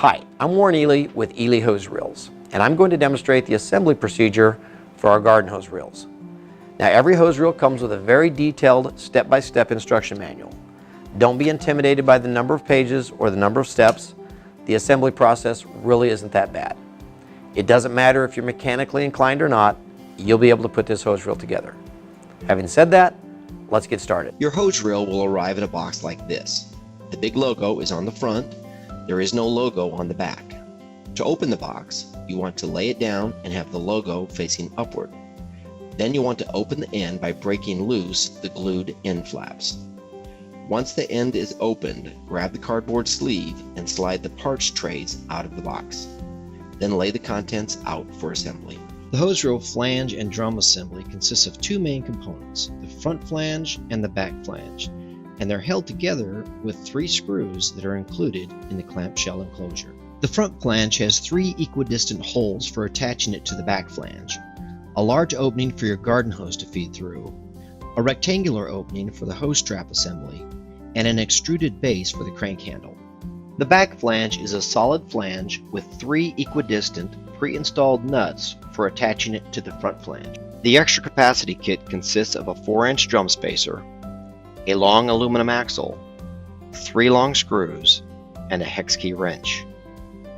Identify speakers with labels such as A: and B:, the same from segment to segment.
A: Hi, I'm Warren Eley with Eley Hose Reels, and I'm going to demonstrate the assembly procedure for our garden hose reels. Now, every hose reel comes with a very detailed step-by-step instruction manual. Don't be intimidated by the number of pages or the number of steps. The assembly process really isn't that bad. It doesn't matter if you're mechanically inclined or not, you'll be able to put this hose reel together. Having said that, let's get started.
B: Your hose reel will arrive in a box like this. The big logo is on the front. There is no logo on the back. To open the box, you want to lay it down and have the logo facing upward. Then you want to open the end by breaking loose the glued end flaps. Once the end is opened, grab the cardboard sleeve and slide the parts trays out of the box. Then lay the contents out for assembly. The hose reel flange and drum assembly consists of two main components, the front flange and the back flange, and they're held together with 3 screws that are included in the clamshell enclosure. The front flange has 3 equidistant holes for attaching it to the back flange, a large opening for your garden hose to feed through, a rectangular opening for the hose strap assembly, and an extruded base for the crank handle. The back flange is a solid flange with 3 equidistant pre-installed nuts for attaching it to the front flange. The extra capacity kit consists of a 4-inch drum spacer, a long aluminum axle, 3 long screws, and a hex key wrench.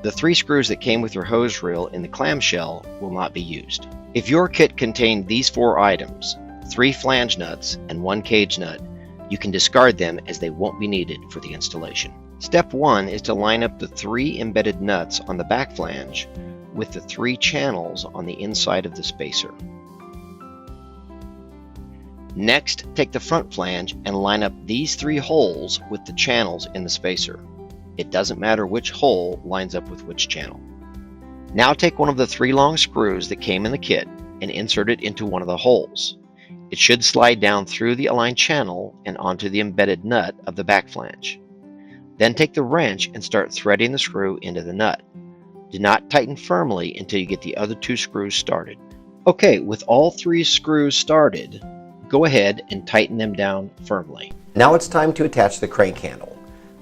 B: The 3 screws that came with your hose reel in the clamshell will not be used. If your kit contained these 4 items, 3 flange nuts and 1 cage nut, you can discard them as they won't be needed for the installation. Step 1 is to line up the 3 embedded nuts on the back flange with the 3 channels on the inside of the spacer. Next, take the front flange and line up these 3 holes with the channels in the spacer. It doesn't matter which hole lines up with which channel. Now take one of the 3 long screws that came in the kit and insert it into one of the holes. It should slide down through the aligned channel and onto the embedded nut of the back flange. Then take the wrench and start threading the screw into the nut. Do not tighten firmly until you get the other 2 screws started. Okay, with all 3 screws started, go ahead and tighten them down firmly.
A: Now it's time to attach the crank handle.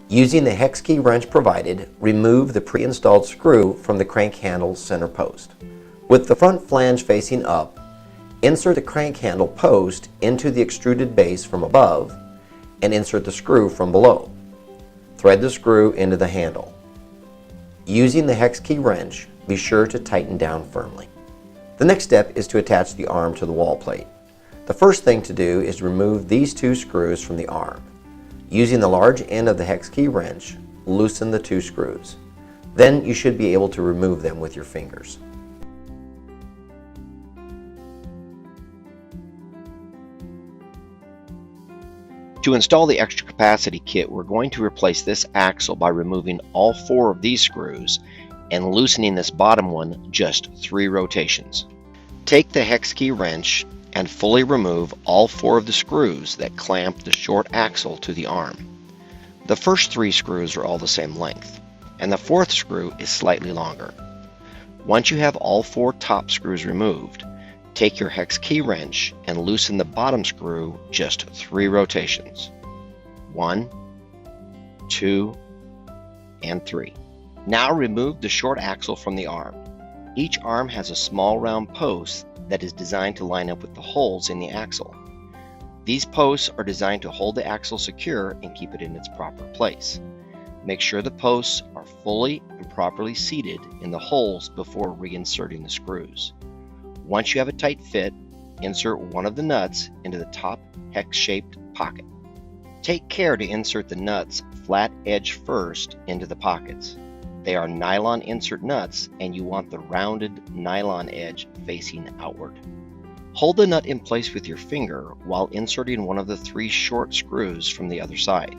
A: Using the hex key wrench provided, remove the pre-installed screw from the crank handle's center post. With the front flange facing up, insert the crank handle post into the extruded base from above and insert the screw from below. Thread the screw into the handle. Using the hex key wrench, be sure to tighten down firmly. The next step is to attach the arm to the wall plate. The first thing to do is remove these 2 screws from the arm. Using the large end of the hex key wrench, loosen the 2 screws. Then you should be able to remove them with your fingers.
B: To install the extra capacity kit, we're going to replace this axle by removing all 4 of these screws and loosening this bottom one just 3 rotations. Take the hex key wrench and fully remove all 4 of the screws that clamp the short axle to the arm. The first 3 screws are all the same length, and the 4th screw is slightly longer. Once you have all 4 top screws removed, take your hex key wrench and loosen the bottom screw just 3 rotations. 1, 2, and 3. Now remove the short axle from the arm. Each arm has a small round post that is designed to line up with the holes in the axle. These posts are designed to hold the axle secure and keep it in its proper place. Make sure the posts are fully and properly seated in the holes before reinserting the screws. Once you have a tight fit, insert one of the nuts into the top hex-shaped pocket. Take care to insert the nuts flat edge first into the pockets. They are nylon insert nuts, and you want the rounded nylon edge facing outward. Hold the nut in place with your finger while inserting one of the 3 short screws from the other side.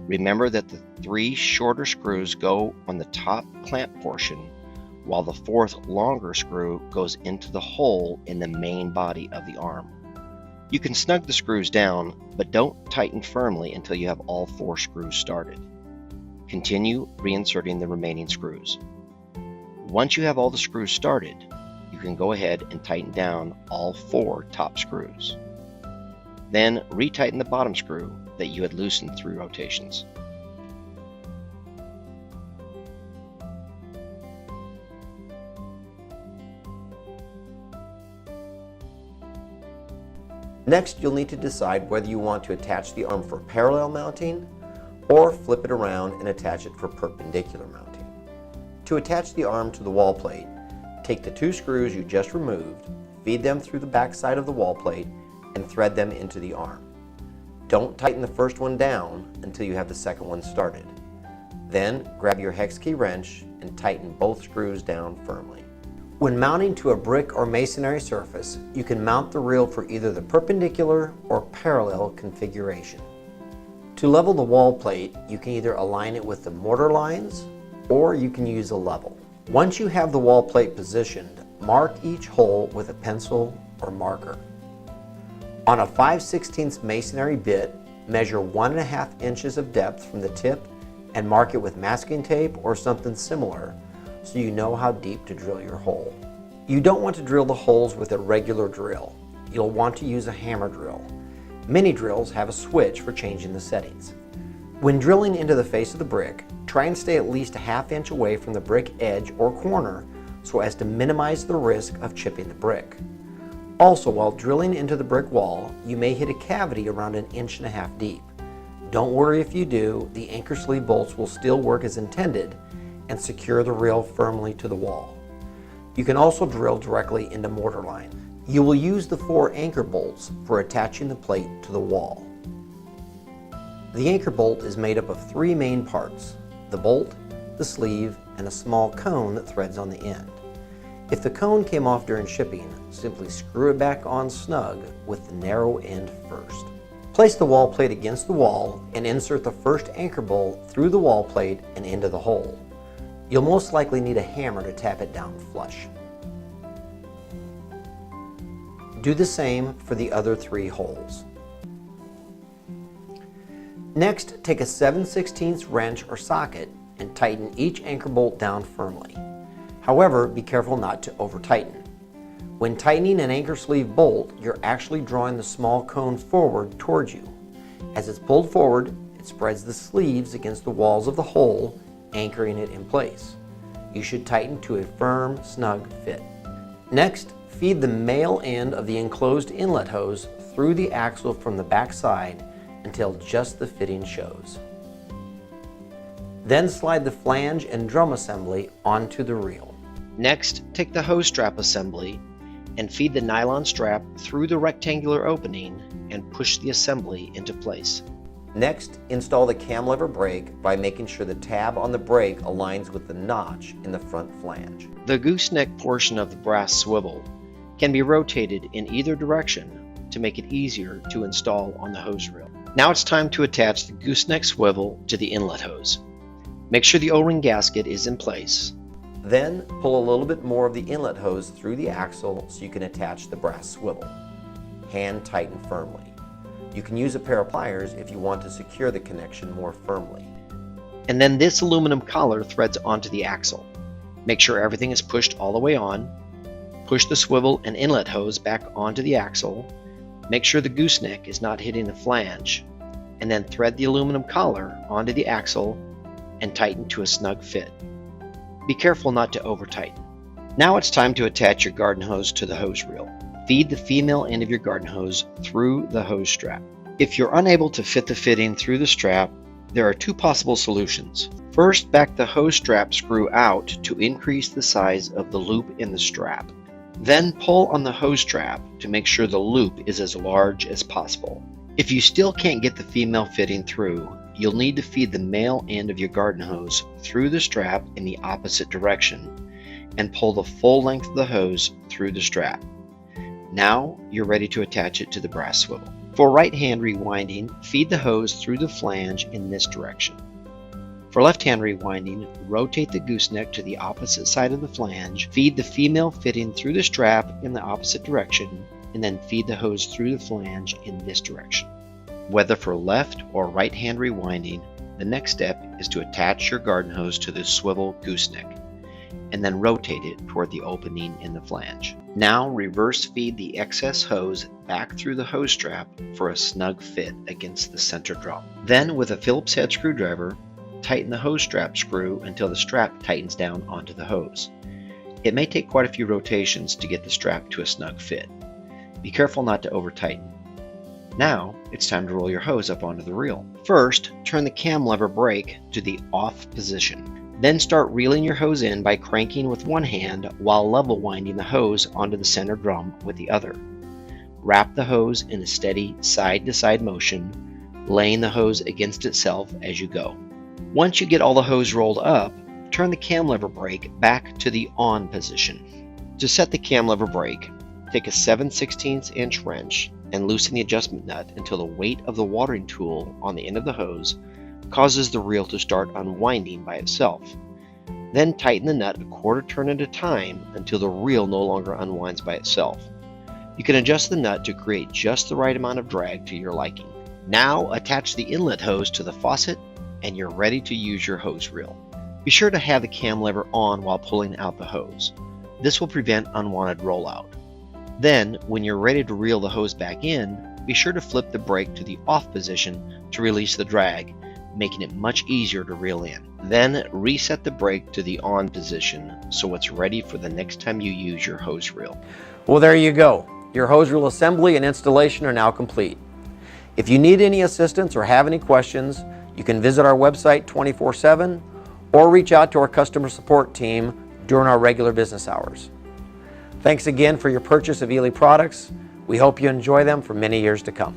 B: Remember that the 3 shorter screws go on the top clamp portion, while the 4th longer screw goes into the hole in the main body of the arm. You can snug the screws down, but don't tighten firmly until you have all 4 screws started. Continue reinserting the remaining screws. Once you have all the screws started, you can go ahead and tighten down all 4 top screws. Then retighten the bottom screw that you had loosened 3 rotations.
A: Next, you'll need to decide whether you want to attach the arm for parallel mounting or flip it around and attach it for perpendicular mounting. To attach the arm to the wall plate, take the 2 screws you just removed, feed them through the back side of the wall plate, and thread them into the arm. Don't tighten the first one down until you have the second one started. Then grab your hex key wrench and tighten both screws down firmly. When mounting to a brick or masonry surface, you can mount the reel for either the perpendicular or parallel configuration. To level the wall plate, you can either align it with the mortar lines or you can use a level. Once you have the wall plate positioned, mark each hole with a pencil or marker. On a 5/16 masonry bit, measure 1.5 inches of depth from the tip and mark it with masking tape or something similar so you know how deep to drill your hole. You don't want to drill the holes with a regular drill. You'll want to use a hammer drill. Many drills have a switch for changing the settings. When drilling into the face of the brick, try and stay at least a 1/2 inch away from the brick edge or corner so as to minimize the risk of chipping the brick. Also, while drilling into the brick wall, you may hit a cavity around 1.5 inches deep. Don't worry if you do, the anchor sleeve bolts will still work as intended and secure the reel firmly to the wall. You can also drill directly into mortar line. You will use the 4 anchor bolts for attaching the plate to the wall. The anchor bolt is made up of 3 main parts: the bolt, the sleeve, and a small cone that threads on the end. If the cone came off during shipping, simply screw it back on snug with the narrow end first. Place the wall plate against the wall and insert the first anchor bolt through the wall plate and into the hole. You'll most likely need a hammer to tap it down flush. Do the same for the other 3 holes. Next, take a 7/16 wrench or socket and tighten each anchor bolt down firmly. However, be careful not to over-tighten. When tightening an anchor sleeve bolt, you're actually drawing the small cone forward towards you. As it's pulled forward, it spreads the sleeves against the walls of the hole, anchoring it in place. You should tighten to a firm, snug fit. Next, feed the male end of the enclosed inlet hose through the axle from the back side until just the fitting shows. Then slide the flange and drum assembly onto the reel.
B: Next, take the hose strap assembly and feed the nylon strap through the rectangular opening and push the assembly into place.
A: Next, install the cam lever brake by making sure the tab on the brake aligns with the notch in the front flange.
B: The gooseneck portion of the brass swivel can be rotated in either direction to make it easier to install on the hose reel. Now it's time to attach the gooseneck swivel to the inlet hose. Make sure the O-ring gasket is in place.
A: Then pull a little bit more of the inlet hose through the axle so you can attach the brass swivel. Hand tighten firmly. You can use a pair of pliers if you want to secure the connection more firmly.
B: And then this aluminum collar threads onto the axle. Make sure everything is pushed all the way on. Push the swivel and inlet hose back onto the axle. Make sure the gooseneck is not hitting the flange, and then thread the aluminum collar onto the axle and tighten to a snug fit. Be careful not to over-tighten. Now it's time to attach your garden hose to the hose reel. Feed the female end of your garden hose through the hose strap. If you're unable to fit the fitting through the strap, there are 2 possible solutions. First, back the hose strap screw out to increase the size of the loop in the strap. Then pull on the hose strap to make sure the loop is as large as possible. If you still can't get the female fitting through, you'll need to feed the male end of your garden hose through the strap in the opposite direction and pull the full length of the hose through the strap. Now you're ready to attach it to the brass swivel. For right-hand rewinding, feed the hose through the flange in this direction. For left-hand rewinding, rotate the gooseneck to the opposite side of the flange, feed the female fitting through the strap in the opposite direction, and then feed the hose through the flange in this direction. Whether for left or right-hand rewinding, the next step is to attach your garden hose to the swivel gooseneck, and then rotate it toward the opening in the flange. Now reverse feed the excess hose back through the hose strap for a snug fit against the center drum. Then with a Phillips head screwdriver, tighten the hose strap screw until the strap tightens down onto the hose. It may take quite a few rotations to get the strap to a snug fit. Be careful not to over-tighten. Now, it's time to roll your hose up onto the reel. First, turn the cam lever brake to the off position. Then start reeling your hose in by cranking with one hand while level winding the hose onto the center drum with the other. Wrap the hose in a steady side-to-side motion, laying the hose against itself as you go. Once you get all the hose rolled up, turn the cam lever brake back to the on position. To set the cam lever brake, take a 7/16 inch wrench and loosen the adjustment nut until the weight of the watering tool on the end of the hose causes the reel to start unwinding by itself. Then tighten the nut a quarter turn at a time until the reel no longer unwinds by itself. You can adjust the nut to create just the right amount of drag to your liking. Now attach the inlet hose to the faucet and you're ready to use your hose reel. Be sure to have the cam lever on while pulling out the hose. This will prevent unwanted rollout. Then, when you're ready to reel the hose back in, be sure to flip the brake to the off position to release the drag, making it much easier to reel in. Then reset the brake to the on position so it's ready for the next time you use your hose reel.
A: Well, there you go. Your hose reel assembly and installation are now complete. If you need any assistance or have any questions, you can visit our website 24/7 or reach out to our customer support team during our regular business hours. Thanks again for your purchase of Eley products. We hope you enjoy them for many years to come.